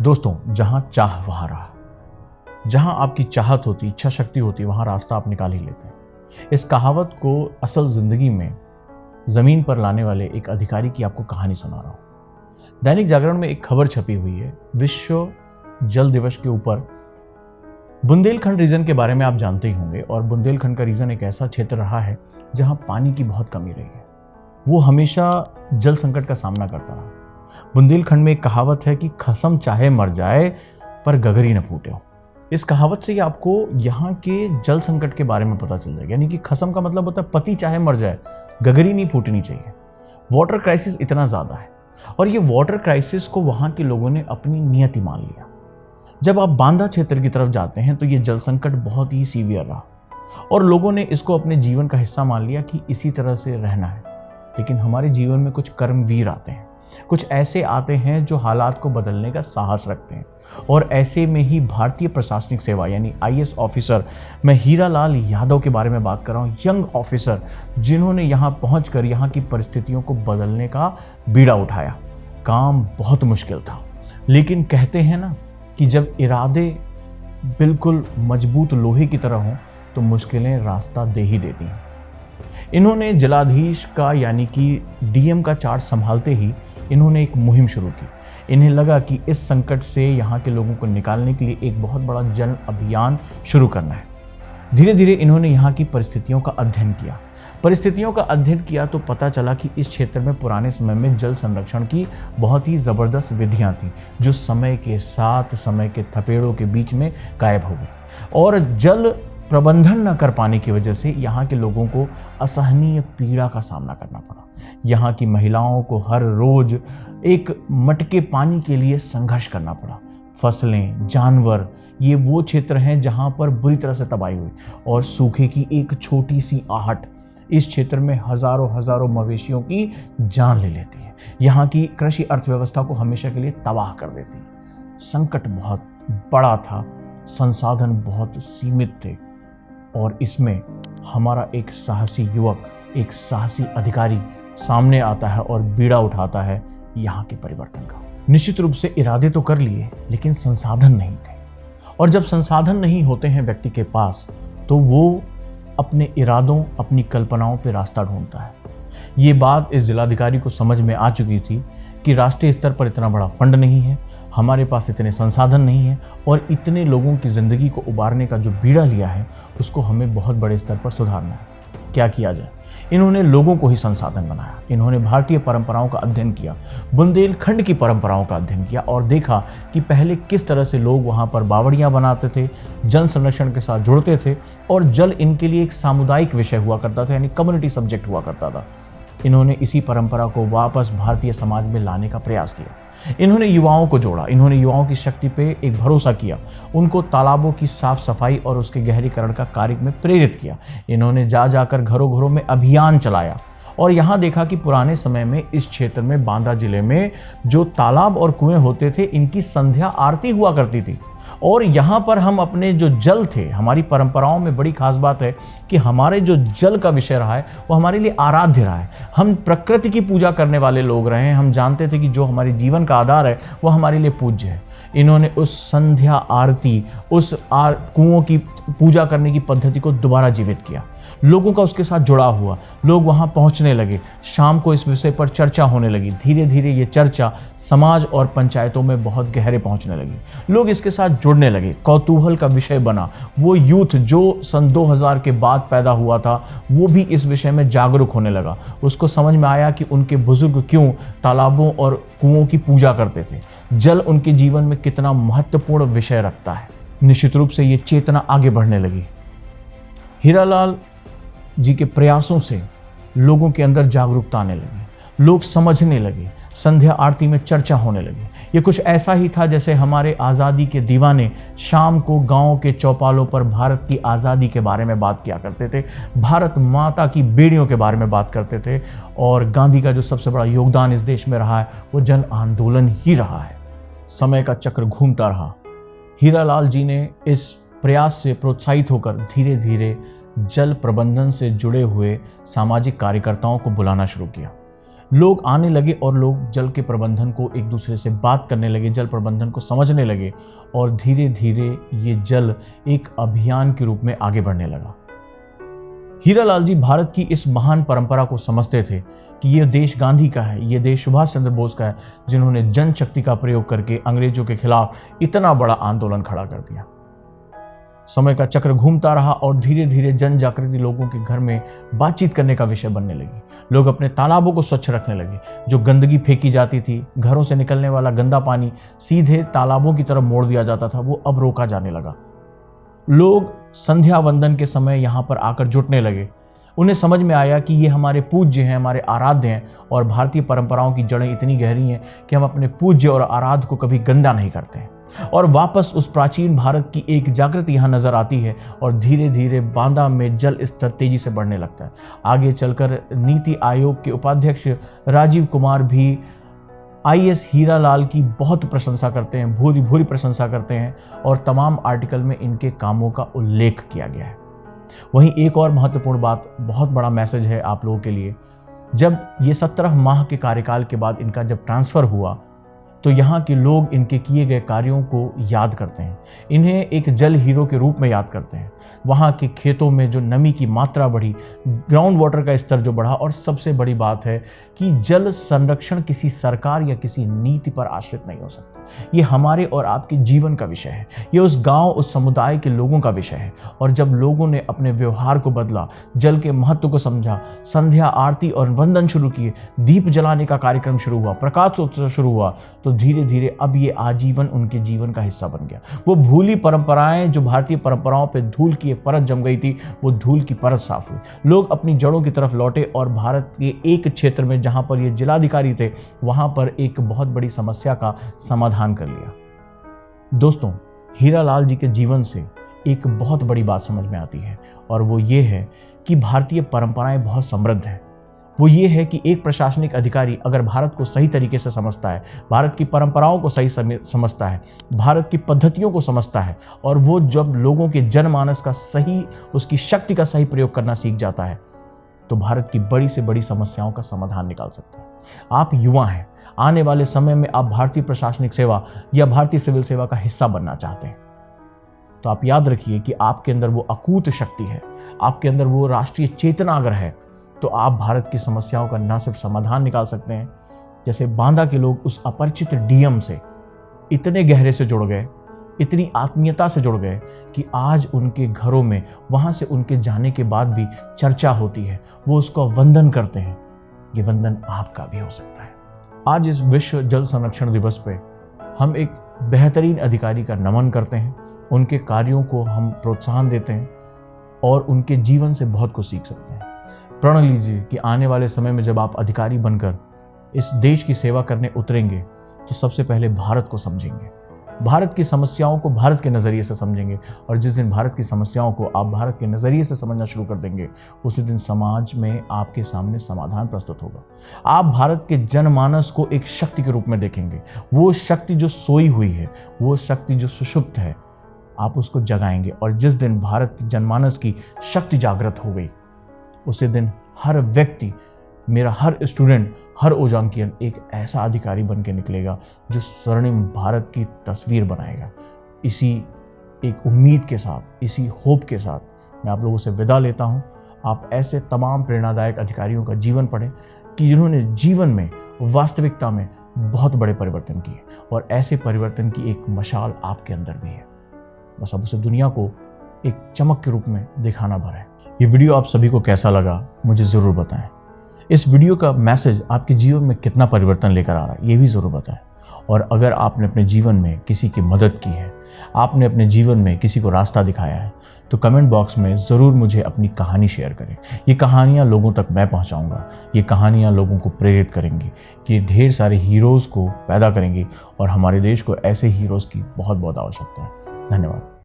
दोस्तों, जहां चाह वहां राह। जहां आपकी चाहत होती, इच्छा शक्ति होती, वहां रास्ता आप निकाल ही लेते हैं। इस कहावत को असल जिंदगी में जमीन पर लाने वाले एक अधिकारी की आपको कहानी सुना रहा हूं। दैनिक जागरण में एक खबर छपी हुई है विश्व जल दिवस के ऊपर। बुंदेलखंड रीजन के बारे में आप जानते ही होंगे, और बुंदेलखंड का रीजन एक ऐसा क्षेत्र रहा है जहां पानी की बहुत कमी रही है। वो हमेशा जल संकट का सामना करता रहा। बुंदेलखंड में एक कहावत है कि खसम चाहे मर जाए पर गगरी न फूटे हो। इस कहावत से ही आपको यहाँ के जल संकट के बारे में पता चल जाएगा। यानी कि खसम का मतलब होता है पति चाहे मर जाए, गगरी नहीं फूटनी चाहिए। वाटर क्राइसिस इतना ज़्यादा है, और ये वाटर क्राइसिस को वहाँ के लोगों ने अपनी नियति मान लिया। जब आप बांदा क्षेत्र की तरफ जाते हैं तो ये जल संकट बहुत ही सीवियर रहा, और लोगों ने इसको अपने जीवन का हिस्सा मान लिया कि इसी तरह से रहना है। लेकिन हमारे जीवन में कुछ कर्मवीर आते हैं, कुछ ऐसे आते हैं जो हालात को बदलने का साहस रखते हैं। और ऐसे में ही भारतीय प्रशासनिक सेवा यानी IAS ऑफिसर, मैं हीरालाल यादव के बारे में बात कर रहा हूँ, यंग ऑफिसर जिन्होंने यहाँ पहुँचकर यहाँ की परिस्थितियों को बदलने का बीड़ा उठाया। काम बहुत मुश्किल था, लेकिन कहते हैं ना कि जब इरादे बिल्कुल मजबूत लोहे की तरह हों तो मुश्किलें रास्ता दे ही देती हैं। इन्होंने जिलाधीश का यानी कि DM का चार्ज संभालते ही इन्होंने एक मुहिम शुरू की। इन्हें लगा कि इस संकट से यहाँ के लोगों को निकालने के लिए एक बहुत बड़ा जन अभियान शुरू करना है। धीरे धीरे इन्होंने यहाँ की परिस्थितियों का अध्ययन किया तो पता चला कि इस क्षेत्र में पुराने समय में जल संरक्षण की बहुत ही ज़बरदस्त विधियाँ थीं, जो समय के साथ समय के थपेड़ों के बीच में गायब हो गई। और जल प्रबंधन न कर पाने की वजह से यहाँ के लोगों को असहनीय पीड़ा का सामना करना पड़ा। यहाँ की महिलाओं को हर रोज एक मटके पानी के लिए संघर्ष करना पड़ा। फसलें, जानवर, ये वो क्षेत्र हैं जहाँ पर बुरी तरह से तबाही हुई, और सूखे की एक छोटी सी आहट इस क्षेत्र में हजारों मवेशियों की जान ले लेती है। यहाँ की कृषि अर्थव्यवस्था को हमेशा के लिए तबाह कर देती है। संकट बहुत बड़ा था, संसाधन बहुत सीमित थे, और इसमें हमारा एक साहसी युवक, एक साहसी अधिकारी सामने आता है और बीड़ा उठाता है यहाँ के परिवर्तन का। निश्चित रूप से इरादे तो कर लिए, लेकिन संसाधन नहीं थे। और जब संसाधन नहीं होते हैं व्यक्ति के पास, तो वो अपने इरादों, अपनी कल्पनाओं पे रास्ता ढूंढता है। ये बात इस जिलाधिकारी को समझ में आ चुकी थी कि राष्ट्रीय स्तर पर इतना बड़ा फंड नहीं है, हमारे पास इतने संसाधन नहीं है, और इतने लोगों की ज़िंदगी को उबारने का जो बीड़ा लिया है उसको हमें बहुत बड़े स्तर पर सुधारना है। क्या किया जाए? इन्होंने लोगों को ही संसाधन बनाया। इन्होंने भारतीय परंपराओं का अध्ययन किया, बुंदेलखंड की परंपराओं का अध्ययन किया, और देखा कि पहले किस तरह से लोग वहाँ पर बावड़ियाँ बनाते थे, जल संरक्षण के साथ जुड़ते थे, और जल इनके लिए एक सामुदायिक विषय हुआ करता था, यानी कम्युनिटी सब्जेक्ट हुआ करता था। इन्होंने इसी परंपरा को वापस भारतीय समाज में लाने का प्रयास किया। इन्होंने युवाओं को जोड़ा, इन्होंने युवाओं की शक्ति पे एक भरोसा किया, उनको तालाबों की साफ सफाई और उसके गहरीकरण का कार्य में प्रेरित किया। इन्होंने जाकर घरों घरों में अभियान चलाया, और यहाँ देखा कि पुराने समय में इस क्षेत्र में, बांदा जिले में जो तालाब और कुएं होते थे, इनकी संध्या आरती हुआ करती थी। और यहाँ पर हम अपने जो जल थे, हमारी परंपराओं में बड़ी खास बात है कि हमारे जो जल का विषय रहा है वो हमारे लिए आराध्य रहा है। हम प्रकृति की पूजा करने वाले लोग रहे हैं। हम जानते थे कि जो हमारे जीवन का आधार है वो हमारे लिए पूज्य है। इन्होंने उस संध्या आरती, उस कुओं की पूजा करने की पद्धति को दोबारा जीवित किया। लोगों का उसके साथ जुड़ा हुआ, लोग वहाँ पहुँचने लगे। शाम को इस विषय पर चर्चा होने लगी। धीरे धीरे ये चर्चा समाज और पंचायतों में बहुत गहरे पहुँचने लगी। लोग इसके साथ जुड़ने लगे, कौतूहल का विषय बना। वो यूथ जो सन 2000 के बाद पैदा हुआ था, वो भी इस विषय में जागरूक होने लगा। उसको समझ में आया कि उनके बुजुर्ग क्यों तालाबों और कुओं की पूजा करते थे, जल उनके जीवन में कितना महत्वपूर्ण विषय रखता है। निश्चित रूप से ये चेतना आगे बढ़ने लगी। हीरालाल जी के प्रयासों से लोगों के अंदर जागरूकता आने लगी, लोग समझने लगे, संध्या आरती में चर्चा होने लगी। ये कुछ ऐसा ही था जैसे हमारे आज़ादी के दीवाने शाम को गांव के चौपालों पर भारत की आज़ादी के बारे में बात किया करते थे, भारत माता की बेड़ियों के बारे में बात करते थे। और गांधी का जो सबसे बड़ा योगदान इस देश में रहा है वो जन आंदोलन ही रहा है। समय का चक्र घूमता रहा। हीरालाल जी ने इस प्रयास से प्रोत्साहित होकर धीरे धीरे जल प्रबंधन से जुड़े हुए सामाजिक कार्यकर्ताओं को बुलाना शुरू किया। लोग आने लगे और लोग जल के प्रबंधन को एक दूसरे से बात करने लगे, जल प्रबंधन को समझने लगे और धीरे धीरे ये जल एक अभियान के रूप में आगे बढ़ने लगा। हीरालाल जी भारत की इस महान परंपरा को समझते थे कि ये देश गांधी का है, ये देश सुभाष चंद्र बोस का है, जिन्होंने जनशक्ति का प्रयोग करके अंग्रेजों के खिलाफ इतना बड़ा आंदोलन खड़ा कर दिया। समय का चक्र घूमता रहा और धीरे धीरे जन जागृति लोगों के घर में बातचीत करने का विषय बनने लगी। लोग अपने तालाबों को स्वच्छ रखने लगे। जो गंदगी फेंकी जाती थी, घरों से निकलने वाला गंदा पानी सीधे तालाबों की तरफ मोड़ दिया जाता था, वो अब रोका जाने लगा। लोग संध्या वंदन के समय यहाँ पर आकर जुटने लगे। उन्हें समझ में आया कि ये हमारे पूज्य हैं, हमारे आराध्य हैं और भारतीय परंपराओं की जड़ें इतनी गहरी हैं कि हम अपने पूज्य और आराध्य को कभी गंदा नहीं करते हैं। और वापस उस प्राचीन भारत की एक जागृति यहाँ नजर आती है और धीरे धीरे बांदा में जल स्तर तेजी से बढ़ने लगता है। आगे चलकर नीति आयोग के उपाध्यक्ष राजीव कुमार भी IAS हीरालाल की बहुत प्रशंसा करते हैं, भूरी भूरी प्रशंसा करते हैं और तमाम आर्टिकल में इनके कामों का उल्लेख किया गया है। वहीं एक और महत्वपूर्ण बात, बहुत बड़ा मैसेज है आप लोगों के लिए। जब ये 17 माह के कार्यकाल के बाद इनका जब ट्रांसफर हुआ तो यहाँ के लोग इनके किए गए कार्यों को याद करते हैं, इन्हें एक जल हीरो के रूप में याद करते हैं। वहाँ के खेतों में जो नमी की मात्रा बढ़ी, ग्राउंड वाटर का स्तर जो बढ़ा, और सबसे बड़ी बात है कि जल संरक्षण किसी सरकार या किसी नीति पर आश्रित नहीं हो सकता। ये हमारे और आपके जीवन का विषय है, ये उस गांव, उस समुदाय के लोगों का विषय है। और जब लोगों ने अपने व्यवहार को बदला, जल के महत्व को समझा, संध्या आरती और वंदन शुरू किए, दीप जलाने का कार्यक्रम शुरू हुआ, प्रकाश उत्सव शुरू हुआ, तो धीरे धीरे अब ये आजीवन उनके जीवन का हिस्सा बन गया। वो भूली परंपराएं, जो भारतीय परंपराओं पे धूल की एक परत जम गई थी, वो धूल की परत साफ हुई। लोग अपनी जड़ों की तरफ लौटे और भारत के एक क्षेत्र में जहां पर ये जिलाधिकारी थे, वहां पर एक बहुत बड़ी समस्या का समाधान कर लिया। दोस्तों, हीरालाल जी के जीवन से एक बहुत बड़ी बात समझ में आती है और वो ये है कि भारतीय परंपराएं बहुत समृद्ध हैं। वो ये है कि एक प्रशासनिक अधिकारी अगर भारत को सही तरीके से समझता है, भारत की परंपराओं को सही समझता है, भारत की पद्धतियों को समझता है और वो जब लोगों के जनमानस का सही, उसकी शक्ति का सही प्रयोग करना सीख जाता है, तो भारत की बड़ी से बड़ी समस्याओं का समाधान निकाल सकता है। आप युवा हैं, आने वाले समय में आप भारतीय प्रशासनिक सेवा या भारतीय सिविल सेवा का हिस्सा बनना चाहते हैं, तो आप याद रखिए कि आपके अंदर वो अकूत शक्ति है, आपके अंदर वो राष्ट्रीय चेतना अगर है, तो आप भारत की समस्याओं का न सिर्फ समाधान निकाल सकते हैं, जैसे बांदा के लोग उस अपरिचित डीएम से इतने गहरे से जुड़ गए, इतनी आत्मीयता से जुड़ गए कि आज उनके घरों में, वहां से उनके जाने के बाद भी चर्चा होती है, वो उसका वंदन करते हैं। ये वंदन आपका भी हो सकता है। आज इस विश्व जल संरक्षण दिवस पे हम एक बेहतरीन अधिकारी का नमन करते हैं, उनके कार्यों को हम प्रोत्साहन देते हैं और उनके जीवन से बहुत कुछ सीख सकते हैं। प्रण लीजिए कि आने वाले समय में जब आप अधिकारी बनकर इस देश की सेवा करने उतरेंगे, तो सबसे पहले भारत को समझेंगे, भारत की समस्याओं को भारत के नज़रिए से समझेंगे। और जिस दिन भारत की समस्याओं को आप भारत के नज़रिए से समझना शुरू कर देंगे, उसी दिन समाज में आपके सामने समाधान प्रस्तुत होगा। आप भारत के जनमानस को एक शक्ति के रूप में देखेंगे, वो शक्ति जो सोई हुई है, वो शक्ति जो सुषुप्त है, आप उसको जगाएंगे। और जिस दिन भारत जनमानस की शक्ति जागृत हो गई, उसी दिन हर व्यक्ति, मेरा हर स्टूडेंट, हर ओजांकियन एक ऐसा अधिकारी बन के निकलेगा जो स्वर्णिम भारत की तस्वीर बनाएगा। इसी एक उम्मीद के साथ, इसी होप के साथ मैं आप लोगों से विदा लेता हूं। आप ऐसे तमाम प्रेरणादायक अधिकारियों का जीवन पढ़ें कि जिन्होंने जीवन में, वास्तविकता में बहुत बड़े परिवर्तन किए, और ऐसे परिवर्तन की एक मशाल आपके अंदर भी है। बस अब उसे दुनिया को एक चमक के रूप में दिखाना भर है। ये वीडियो आप सभी को कैसा लगा, मुझे ज़रूर बताएं। इस वीडियो का मैसेज आपके जीवन में कितना परिवर्तन लेकर आ रहा है, ये भी ज़रूर बताएं। और अगर आपने अपने जीवन में किसी की मदद की है, आपने अपने जीवन में किसी को रास्ता दिखाया है, तो कमेंट बॉक्स में ज़रूर मुझे अपनी कहानी शेयर करें। ये कहानियाँ लोगों तक मैं पहुँचाऊँगा। ये कहानियाँ लोगों को प्रेरित करेंगी कि ढेर सारे हीरोज़ को पैदा करेंगी, और हमारे देश को ऐसे हीरोज़ की बहुत बहुत आवश्यकता है। धन्यवाद।